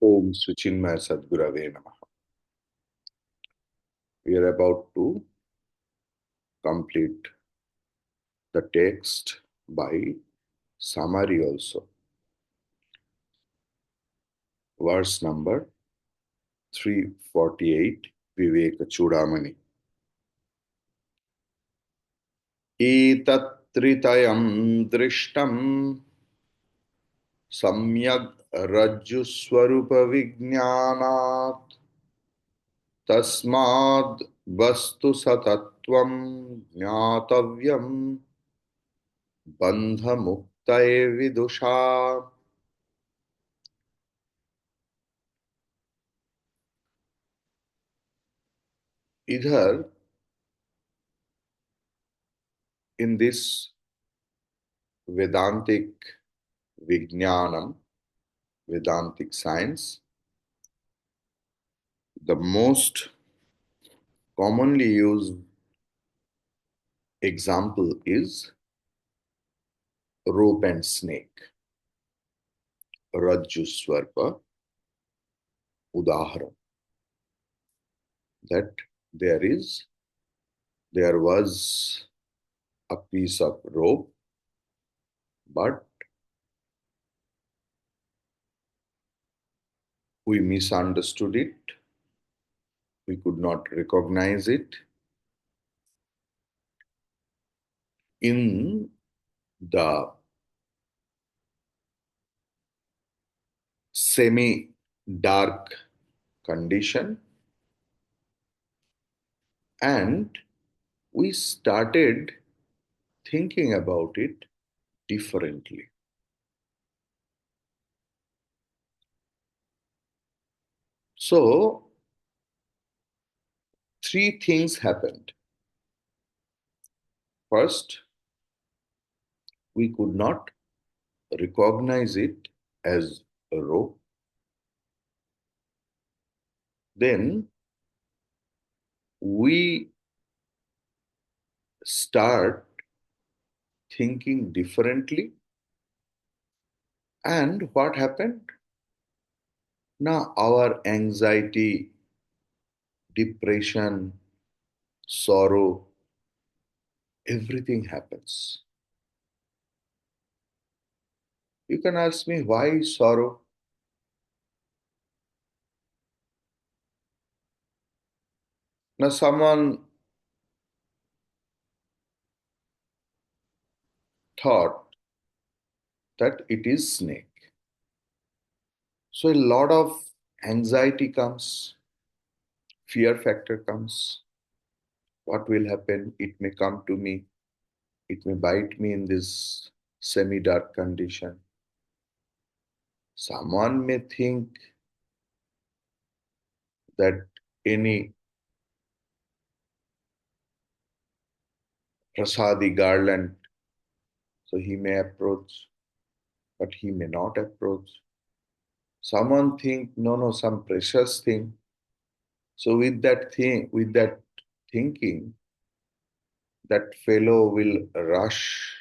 Om Swichinmaya Sadgurave Namaha. We are about to complete the text by summary also. Verse number 348, Viveka Chudamani. Etatritayam drishtam samyag rajju swarupa vijnanat tasmad vastu satatvam jnatavyam bandha muktaye vidusha. Either in this Vedantic Vijnanam, Vedantic science, the most commonly used example is rope and snake, Rajju Swarpa Udaharam. That there was a piece of rope, but we misunderstood it, we could not recognize it. In the semi-dark condition, and we started thinking about it differently. So, three things happened. First, we could not recognize it as a rope. Then, we start thinking differently. And what happened? Now, our anxiety, depression, sorrow, everything happens. You can ask me, why sorrow? Now, someone thought that it is snake. So a lot of anxiety comes, fear factor comes. What will happen? It may come to me. It may bite me in this semi-dark condition. Someone may think that any prasadi garland, so he may approach, but he may not approach. Someone think, no, some precious thing. So with that thinking, that fellow will rush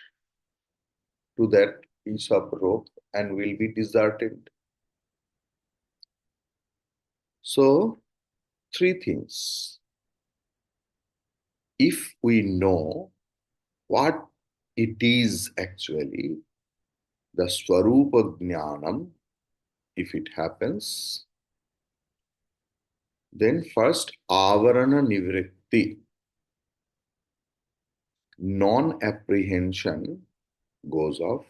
to that piece of rope and will be deserted. So, three things. If we know what it is actually, the Swarupa Jnanam, if it happens, then first Avarana Nivritti, non-apprehension goes off.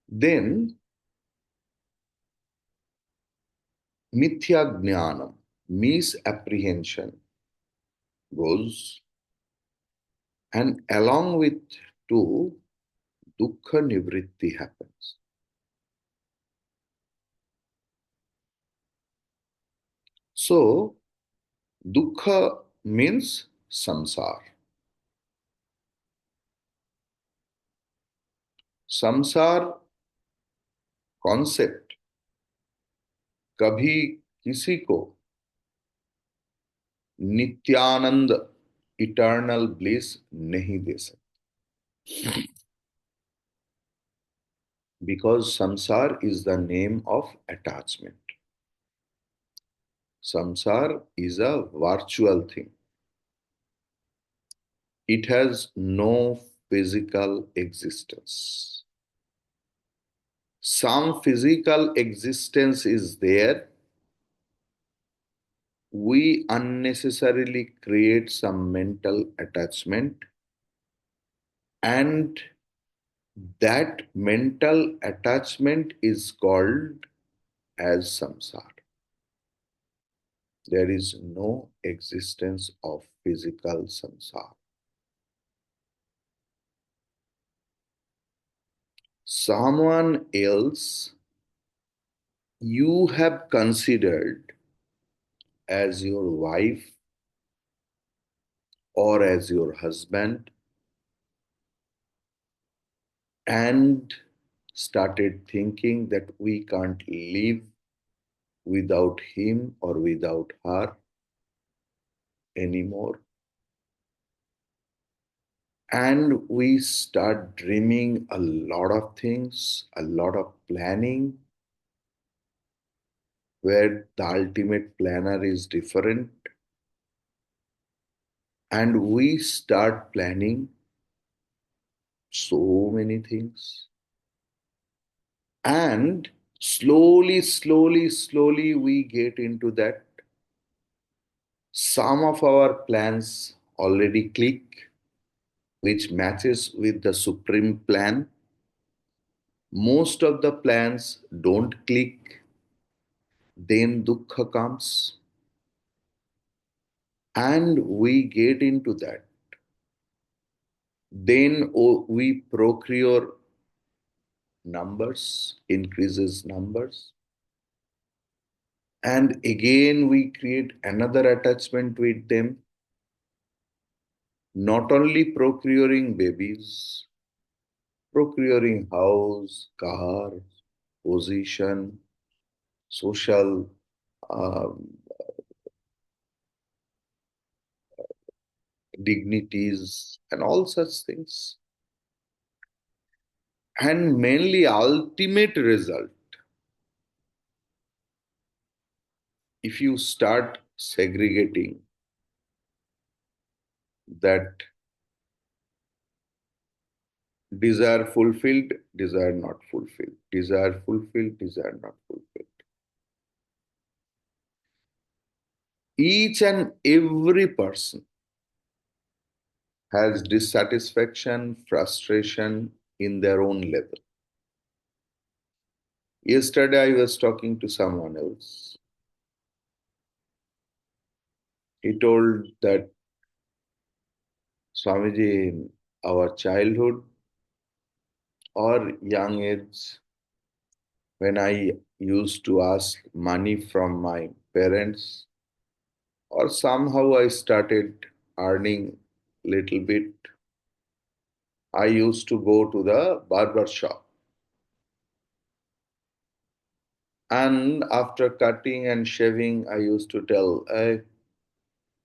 Then Mithya Jnanam, misapprehension goes, and along with two, Dukkha Nivritti happens. So, Dukkha means samsara. संसार concept कभी किसी को Nityanand eternal bliss नहीं दे सकता. Because samsar is the name of attachment. Samsar is a virtual thing. It has no physical existence. Some physical existence is there. We unnecessarily create some mental attachment, and that mental attachment is called as samsara. There is no existence of physical samsara. Someone else you have considered as your wife or as your husband and started thinking that we can't live without him or without her anymore. And we start dreaming a lot of things, a lot of planning, where the ultimate planner is different. And we start planning so many things. And slowly, we get into that. Some of our plans already click, which matches with the supreme plan. Most of the plans don't click, then dukkha comes, and we get into that. Then we procure numbers, increases numbers, and again we create another attachment with them, not only procuring babies, procuring house, car, position, social um, dignities, and all such things. And mainly, ultimate result, if you start segregating that desire fulfilled, desire not fulfilled, desire fulfilled, desire not fulfilled. Each and every person has dissatisfaction, frustration in their own level. Yesterday, I was talking to someone else. He told that Swamiji, in our childhood or young age, when I used to ask money from my parents, or somehow I started earning little bit, I used to go to the barber shop. And after cutting and shaving, I used to tell, hey,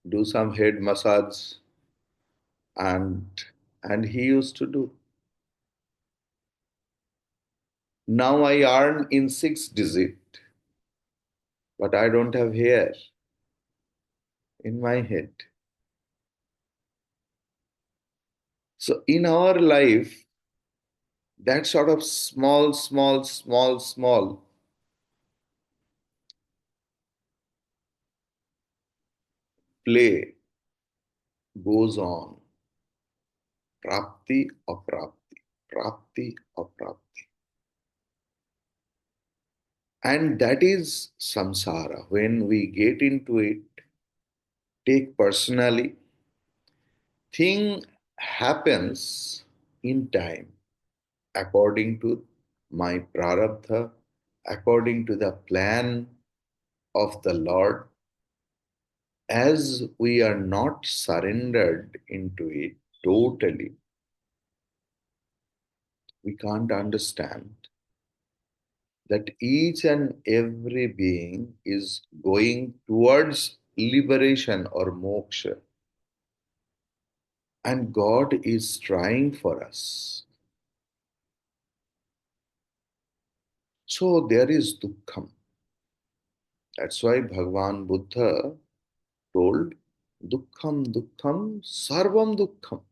do some head massage, and he used to do. Now I earn in 6 digit, but I don't have hair in my head. So in our life, that sort of small play goes on. Prapti, aprapti, prapti, aprapti. And that is samsara. When we get into it, take personally, thing happens in time according to my prarabdha, according to the plan of the Lord. As we are not surrendered into it totally, we can't understand that each and every being is going towards liberation or moksha. And God is trying for us. So there is dukkham. That's why Bhagavan Buddha told dukkham, dukkham, sarvam dukkham.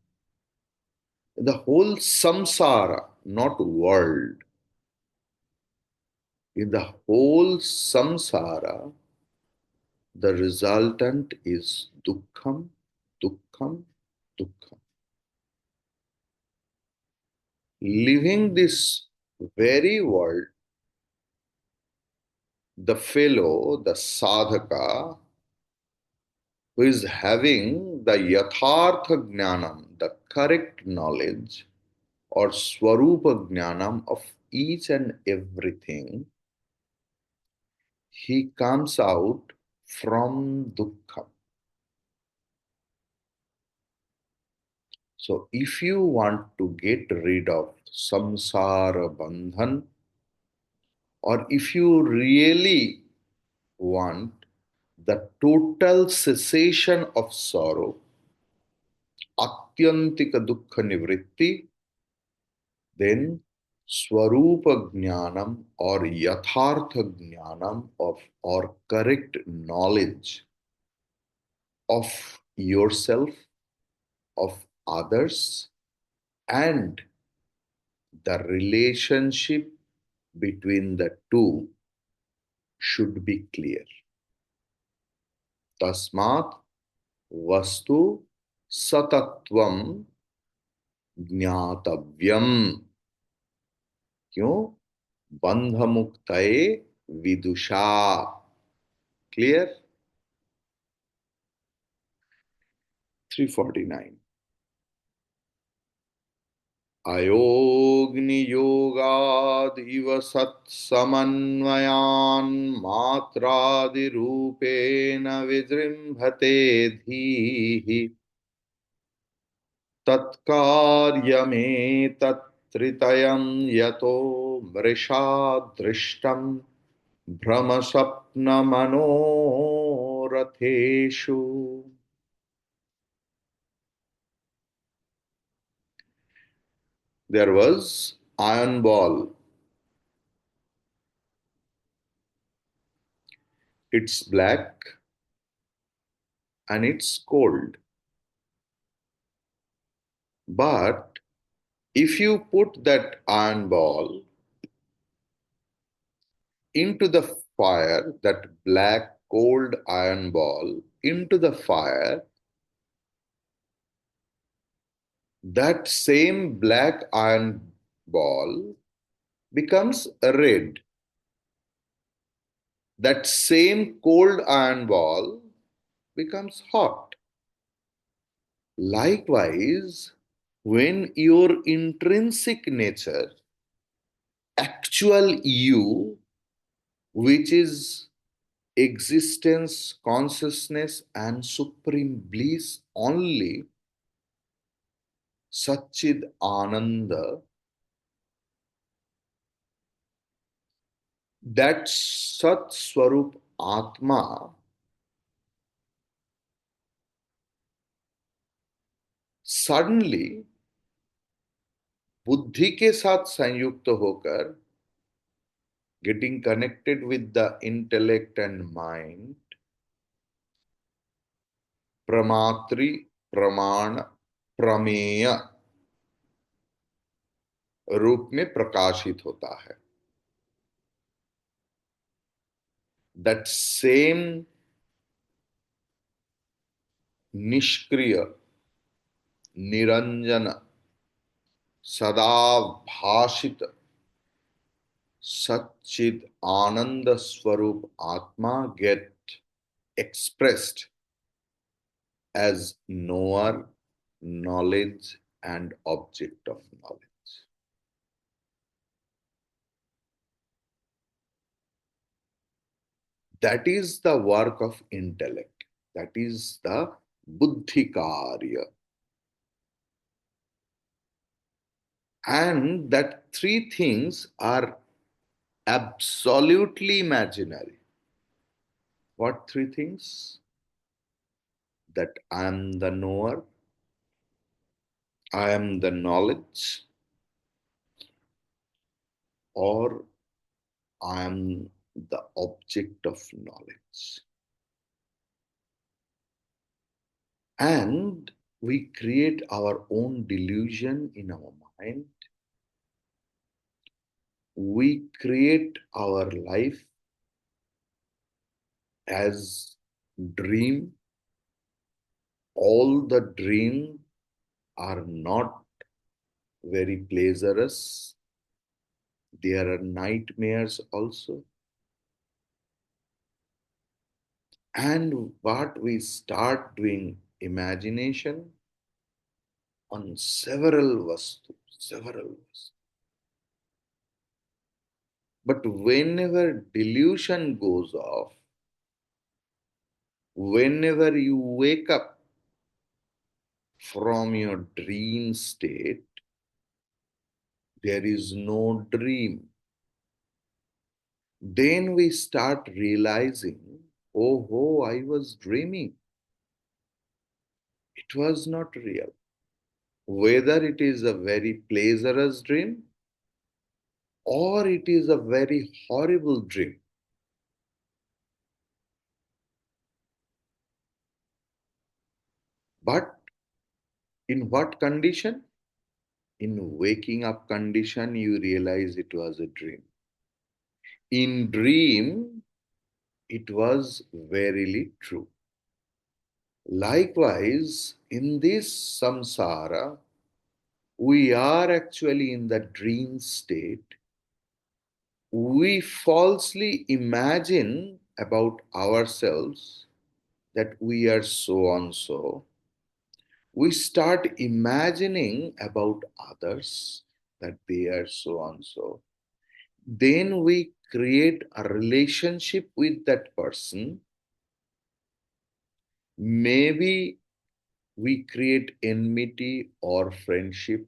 The whole samsara, not world. In the whole samsara, the resultant is dukkham, dukkham, dukkham. Living this very world, the fellow, the sadhaka, who is having the yathartha jnanam, the correct knowledge or swarupa jnanam of each and everything, he comes out from dukkha. So if you want to get rid of samsara bandhan, or if you really want the total cessation of sorrow, atyantika dukkha nivritti, then Swarupa Jnanam or Yathartha Jnanam of or correct knowledge of yourself, of others, and the relationship between the two should be clear. Tasmat vastu satatvam ज्ञातव्यम क्यों बंध मुक्तये विदुषा clear 349 अयोग्नियोगादिव सत्समन्वयान् मात्रादिरूपेण विजृम्भते धीः तत्कार्यमेतत्त्रितयं यतो मृषा दृष्टं भ्रमस्वप्नमनोरथेषु. There was iron ball. It's black and it's cold. But if you put that iron ball into the fire, that black cold iron ball into the fire, that same black iron ball becomes red. That same cold iron ball becomes hot. Likewise, when your intrinsic nature, actual you, which is existence, consciousness, and supreme bliss only, Satchid Ananda, that Sat Swarup Atma suddenly बुद्धि के साथ संयुक्त होकर getting connected with the intellect and mind, प्रमात्री प्रमाण प्रमेय रूप में प्रकाशित होता है. That same निष्क्रिय निरंजन सदा भाषित सच्चिद आनंद स्वरूप आत्मा get expressed as knower, knowledge, and object of knowledge. That is the work of intellect. That is the buddhi karya. And that three things are absolutely imaginary. What three things? That I am the knower, I am the knowledge, or I am the object of knowledge. And we create our own delusion in our mind. We create our life as dream. All the dreams are not very pleasurous. There are nightmares also. And what we start doing, imagination on several vastu. But whenever delusion goes off, whenever you wake up from your dream state, there is no dream. Then we start realizing, oh, I was dreaming. It was not real. Whether it is a very pleasurous dream or it is a very horrible dream. But in what condition? In waking up condition, you realize it was a dream. In dream, it was verily true. Likewise, in this samsara, we are actually in the dream state. We falsely imagine about ourselves that we are so and so. We start imagining about others that they are so and so. Then we create a relationship with that person. Maybe we create enmity or friendship,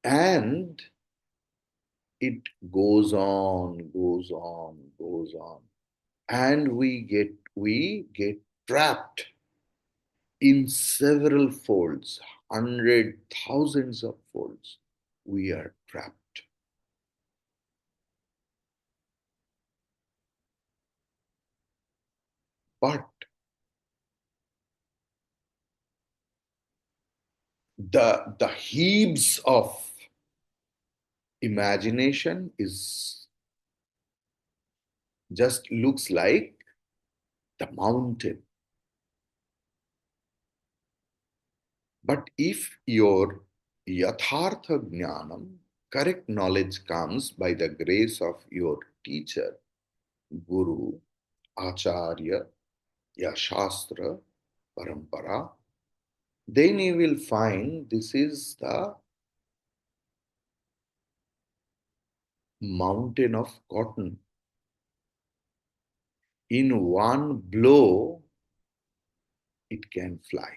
and it goes on, and we get trapped in several folds, hundred thousands of folds. We are trapped. But the heaps of imagination is just looks like the mountain. But if your yathartha jnanam, correct knowledge comes by the grace of your teacher, guru, acharya, ya shastra, parampara, then you will find this is the mountain of cotton. In one blow, it can fly.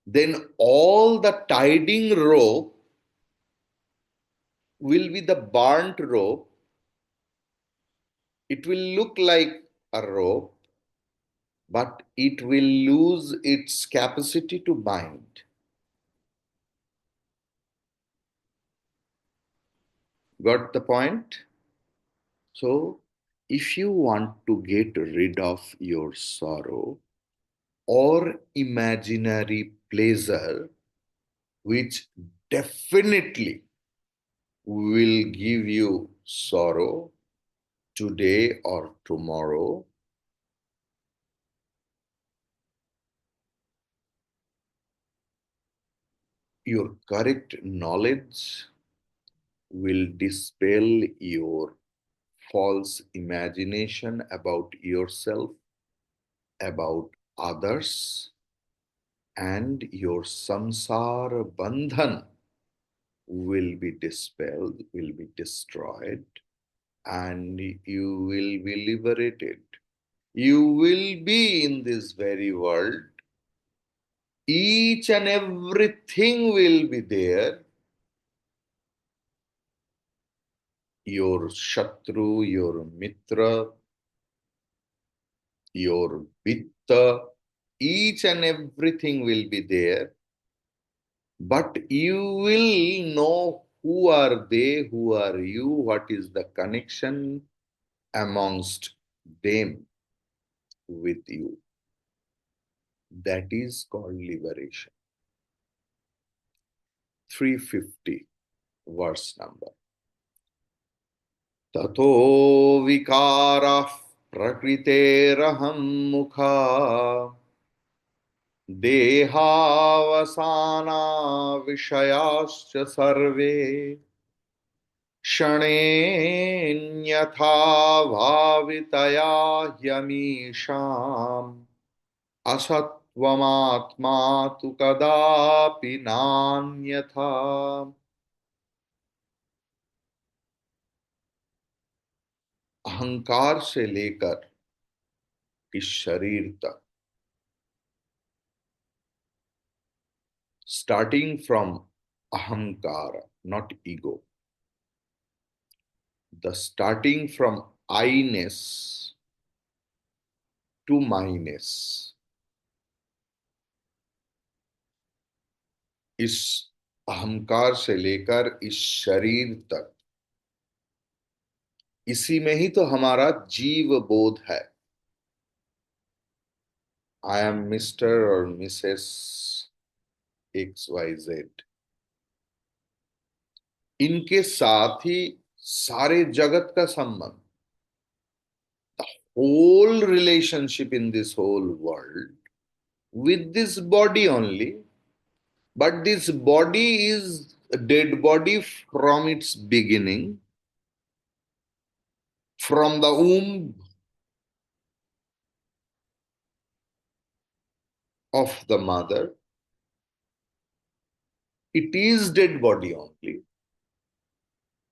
Then all the tiding rope will be the burnt rope. It will look like a rope, but it will lose its capacity to bind. Got the point? So, if you want to get rid of your sorrow or imaginary pleasure, which definitely will give you sorrow today or tomorrow, your correct knowledge will dispel your false imagination about yourself, about others, and your samsara bandhan will be dispelled, will be destroyed, and you will be liberated. You will be in this very world. Each and everything will be there. Your Shatru, your Mitra, your Vitta, each and everything will be there. But you will know who are they, who are you, what is the connection amongst them with you. That is called liberation. 350 verse number. ततो विकारः प्रकृतेरहं मुखा देहावसाना विषयाश्च सर्वे क्षणेऽन्यथा भावितया ह्यमीषाम् असत्वमात्मा तु कदापि नान्यथा. अहंकार से लेकर इस शरीर तक, starting from ahamkara, not ego, the starting from I-ness to myness, इस अहंकार से लेकर इस शरीर तक, इसी में ही तो हमारा जीव बोध है. आई एम मिस्टर और मिसेस एक्स वाई जेड. इनके साथ ही सारे जगत का संबंध, whole relationship in this whole world with this body only. But this body is a dead body from its beginning, from the womb of the mother. It is dead body only.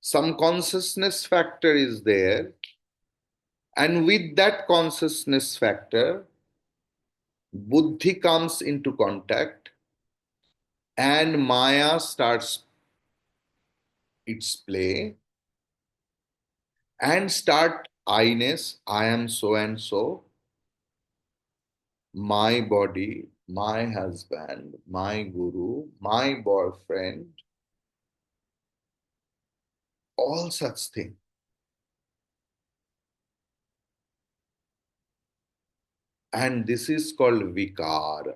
Some consciousness factor is there, and with that consciousness factor, buddhi comes into contact and Maya starts its play and start I-ness, I am so and so, my body, my husband, my guru, my boyfriend, all such things. And this is called vikar.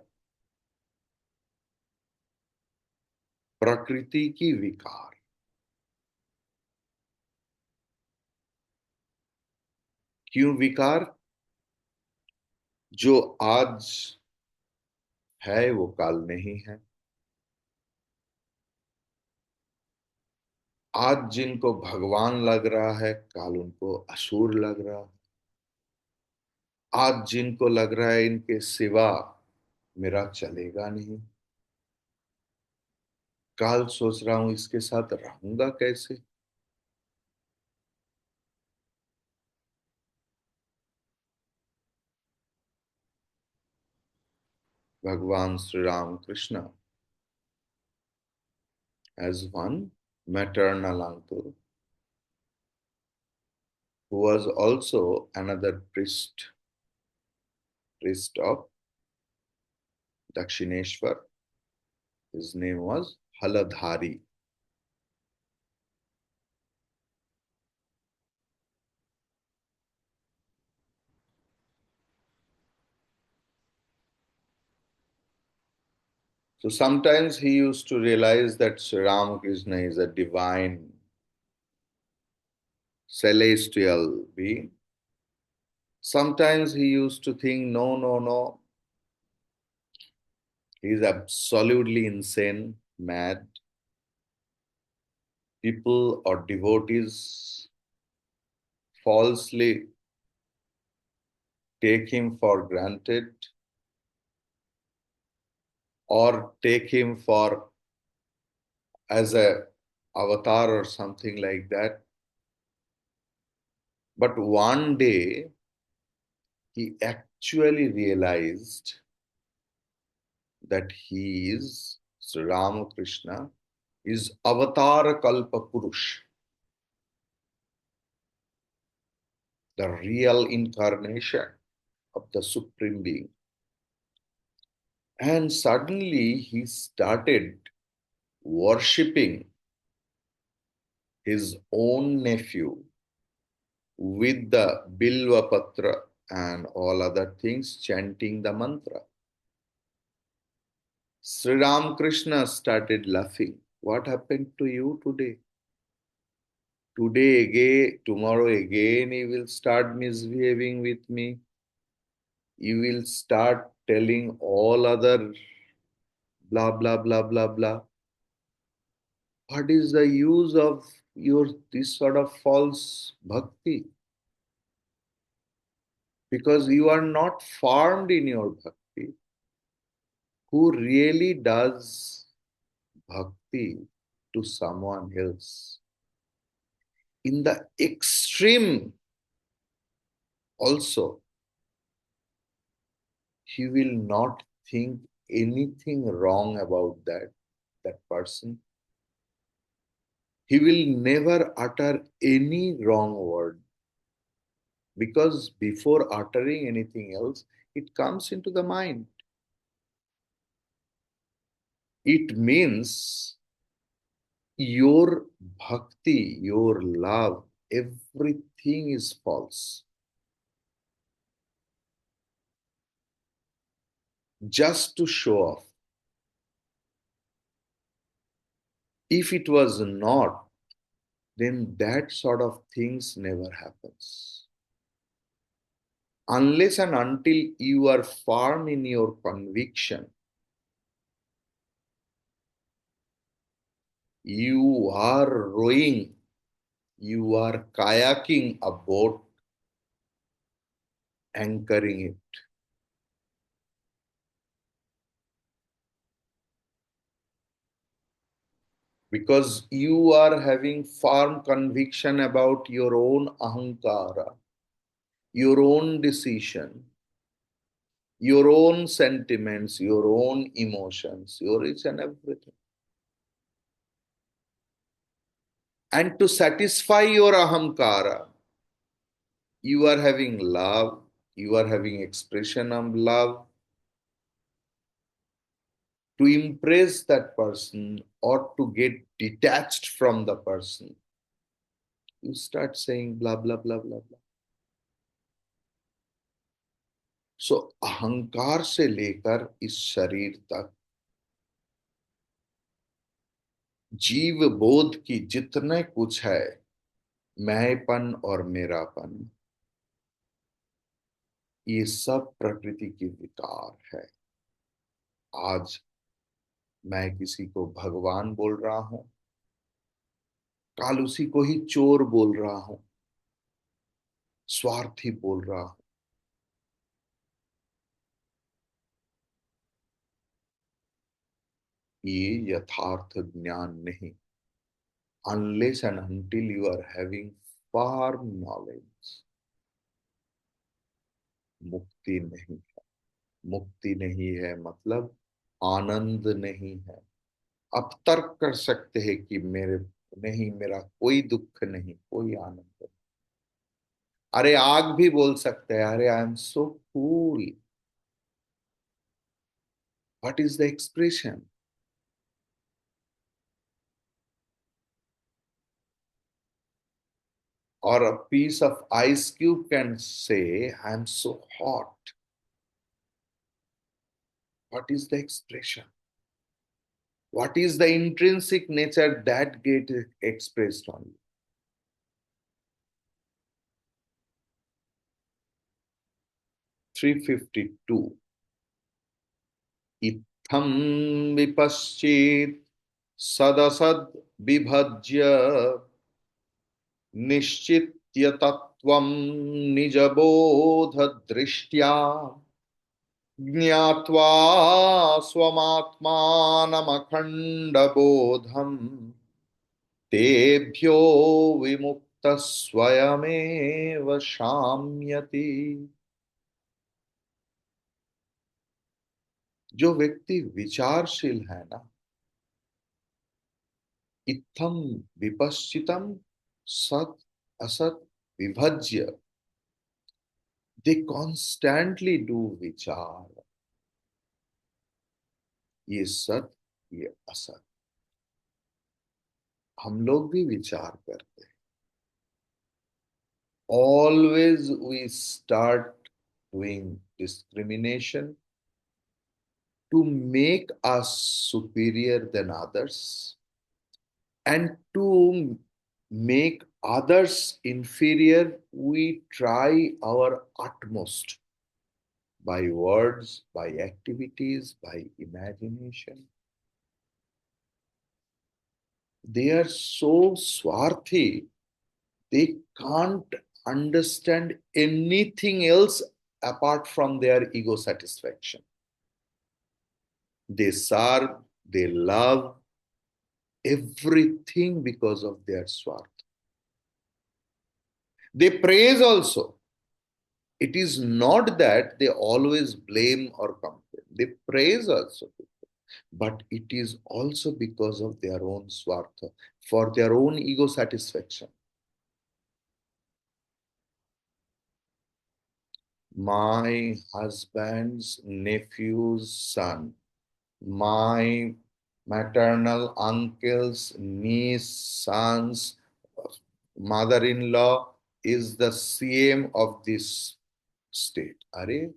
प्रकृति की विकार. क्यों विकार? जो आज है वो काल नहीं है. आज जिनको भगवान लग रहा है, काल उनको असुर लग रहा है. आज जिनको लग रहा है इनके सिवा मेरा चलेगा नहीं, काल सोच रहा हूं इसके साथ रहूंगा कैसे. भगवान Shri Ram Krishna as one maternal uncle who was also another priest of Dakshineshwar. His name was Haladhari. So sometimes he used to realize that Sri Ramakrishna is a divine, celestial being. Sometimes he used to think, no, no, no, he is absolutely insane, mad. People or devotees falsely take him for granted or take him for as a avatar or something like that. But one day he actually realized that he is Sri Ramakrishna is Avatar Kalpa Purush, the real incarnation of the Supreme Being. And suddenly he started worshipping his own nephew with the Bilva Patra and all other things, chanting the mantra. Sri Ramakrishna started laughing. What happened to you today? Today again, tomorrow again, you will start misbehaving with me. You will start telling all other blah, blah, blah, blah, blah. What is the use of your this sort of false bhakti? Because you are not formed in your bhakti. Who really does bhakti to someone else? In the extreme, also, he will not think anything wrong about that person. He will never utter any wrong word because before uttering anything else, it comes into the mind. It means your bhakti, your love, everything is false. Just to show off. If it was not, then that sort of things never happens. Unless and until you are firm in your conviction, you are rowing, you are kayaking a boat, anchoring it. Because you are having firm conviction about your own ahankara, your own decision, your own sentiments, your own emotions, your each and everything. And to satisfy your ahamkara, you are having love, you are having expression of love to impress that person or to get detached from the person. You start saying blah, blah, blah, blah, blah. सो अहंकार से लेकर इस शरीर तक जीव बोध की जितने कुछ है, मैंपन और मेरापन, ये सब प्रकृति की विकार है. आज मैं किसी को भगवान बोल रहा हूं, काल उसी को ही चोर बोल रहा हूं, स्वार्थी बोल रहा हूं. ये यथार्थ ज्ञान नहीं. Unless and until you are having firm knowledge, मुक्ति नहीं. मुक्ति नहीं है मतलब आनंद नहीं है. आप तर्क कर सकते हैं कि मेरे नहीं, मेरा कोई दुख नहीं, कोई आनंद नहीं. अरे आग भी बोल सकते हैं, अरे I am so cool. What is the expression? और a piece of ice cube can say I am so hot. What is the expression? What is the intrinsic nature that gets expressed on you? 352. इत्थं विपश्चेत् सदसद् विभज्य निश्चित्य तत्त्वं निजबोधदृष्ट्या ज्ञात्वा स्वमात्मानमखण्डबोधम् तेभ्यो विमुक्तः स्वयमेव शाम्यति. जो व्यक्ति विचारशील है ना, इत्थम विपश्चितम सत असत विभज्य, they constantly do विचार. ये सत, ये असत. हम लोग भी विचार करते हैं. Always we start doing discrimination to make us superior than others and to make others inferior. We try our utmost by words, by activities, by imagination. They are so swarthy, they can't understand anything else apart from their ego satisfaction. They serve, they love everything because of their swarth. They praise also. It is not that they always blame or complain. They praise also. But it is also because of their own swartha, for their own ego satisfaction. My husband's nephew's son, my maternal uncle's niece, son's mother-in-law is the CM of this state. अरे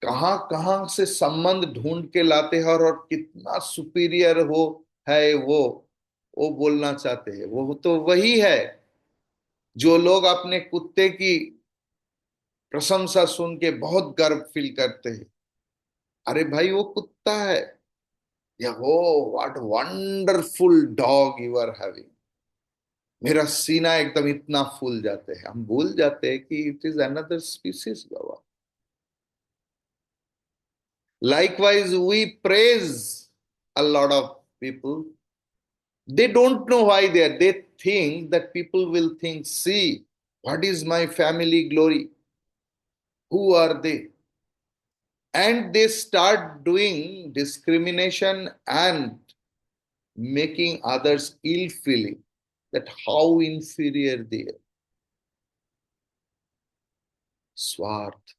कहां कहां से संबंध ढूंढ के लाते हैं और कितना सुपीरियर हो है वो बोलना चाहते हैं. वो तो वही है जो लोग अपने कुत्ते की प्रशंसा सुन के बहुत गर्व फील करते हैं. अरे भाई वो कुत्ता है. या हो what wonderful dog you are having. मेरा सीना एकदम इतना फूल जाते हैं. हम भूल जाते हैं कि it is another species Baba. Likewise, we praise a lot of people. They don't know why they are. They think that people will think, see, what is my family glory? Who are they? And they start doing discrimination and making others ill feeling that how inferior they are. स्वार्थ.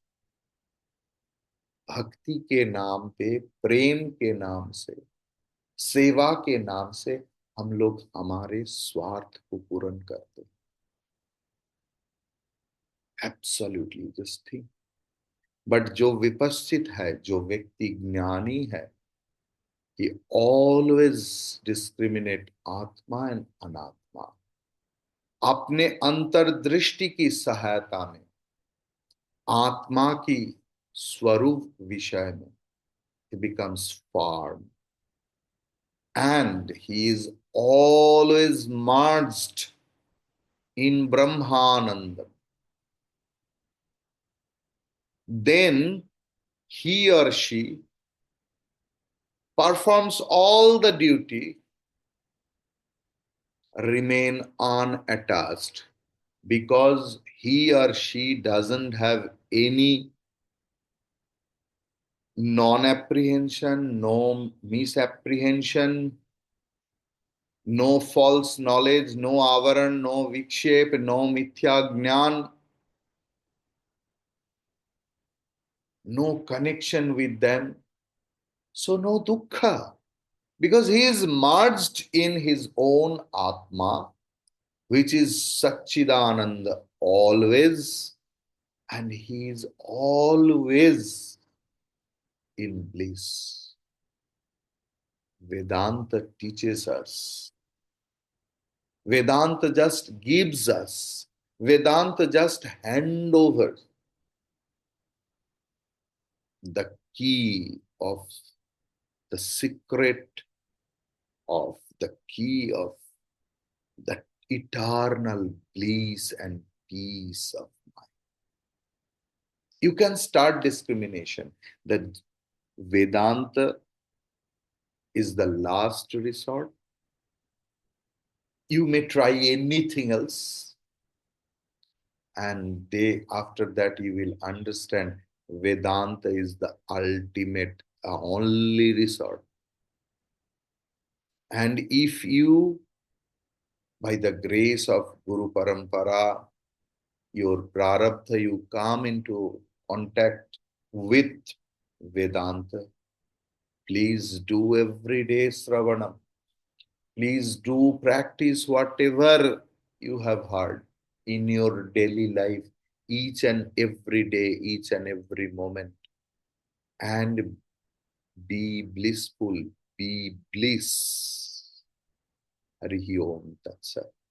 भक्ति के नाम पे, प्रेम के नाम से, सेवा के नाम से हम लोग हमारे स्वार्थ को पूर्ण करते हैं. Absolutely just think. बट जो विपश्चित है, जो व्यक्ति ज्ञानी है, he always discriminate आत्मा एंड अनात्मा. अपने अंतर्दृष्टि की सहायता में आत्मा की स्वरूप विषय में he becomes firm and he is always merged in Brahmananda. Then he or she performs all the duty, remain unattached, because he or she doesn't have any non-apprehension, no misapprehension, no false knowledge, no avaran, no vikshep, no mithya jnana, no connection with them. So no dukkha, because he is merged in his own Atma, which is Satchidananda always, and he is always in bliss. Vedanta teaches us. Vedanta just gives us. Vedanta just hand over the key of the secret of the key of that eternal bliss and peace of mind. You can start discrimination. That Vedanta is the last resort. You may try anything else, and after that you will understand Vedanta is the ultimate, only resort. And if you, by the grace of Guru Parampara, your prarabdha, you come into contact with Vedanta, please do every day Sravanam. Please do practice whatever you have heard in your daily life, each and every day, each and every moment, and be blissful, be bliss. Harihi Om Tat Sat.